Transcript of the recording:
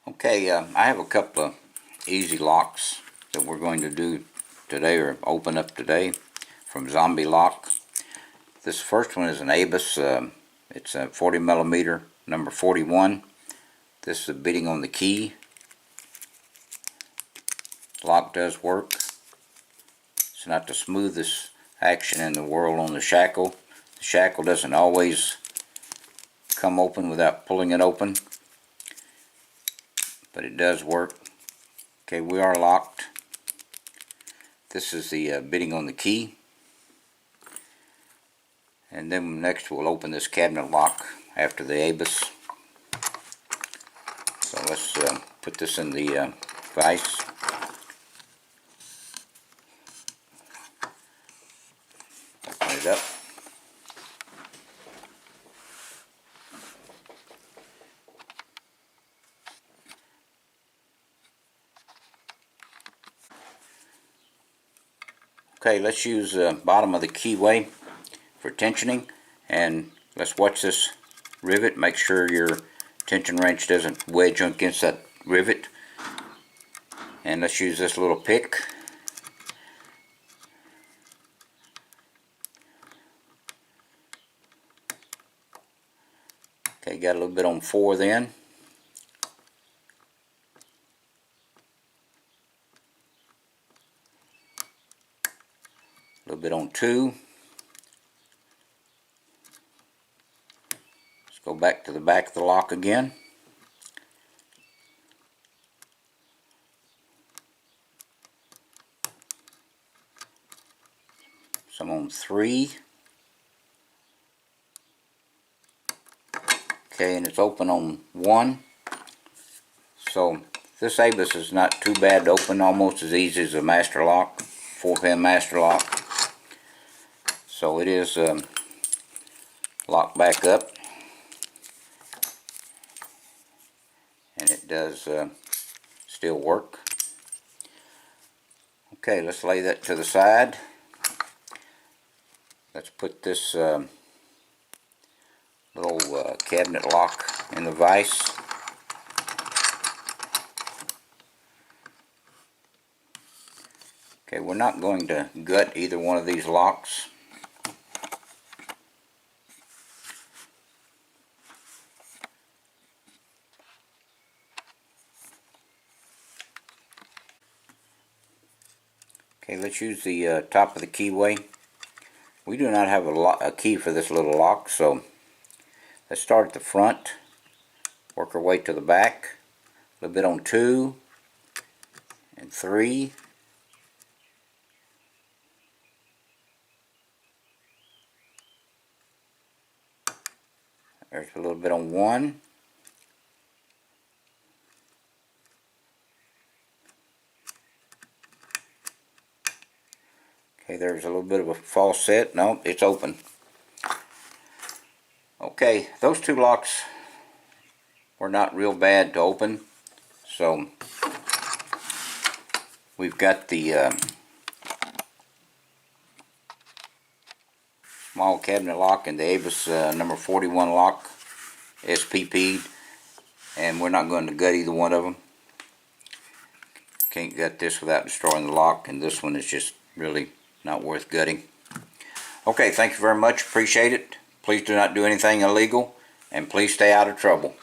Okay, I have a couple of easy locks that we're going to do today, or open up today, from Zombie Lock. This first one is an Abus. It's a 40 millimeter, number 41. This is bidding on the key. Lock does work. It's not the smoothest action in the world on the shackle. The shackle doesn't always come open without pulling it open, but it does work. Okay, we are locked. This is the bidding on the key. And then next we'll open this cabinet lock after the Abus. So let's put this in the vise. Open it up. Okay, let's use the bottom of the keyway for tensioning, and let's watch this rivet. Make sure your tension wrench doesn't wedge against that rivet. And let's use this little pick. Okay, got a little bit on 4 then. A little bit on 2. Let's go back to the back of the lock again. Some on 3. Okay, and it's open on 1. So this Abus is not too bad to open, almost as easy as a master lock, 4-pin master lock. So it is locked back up, and it does still work. Okay, let's lay that to the side. Let's put this little cabinet lock in the vise. Okay, we're not going to gut either one of these locks. Okay, let's use the top of the keyway. We do not have a key for this little lock, so let's start at the front, work our way to the back, a little bit on 2 and 3. There's a little bit on 1. Okay, there's a little bit of a false set. No, it's open. Okay, those 2 locks were not real bad to open. So we've got the small cabinet lock and the Abus number 41 lock, SPP'D, and we're not going to gut either one of them. Can't gut this without destroying the lock, and this one is just really not worth gutting. Okay, thank you very much. Appreciate it. Please do not do anything illegal, and please stay out of trouble.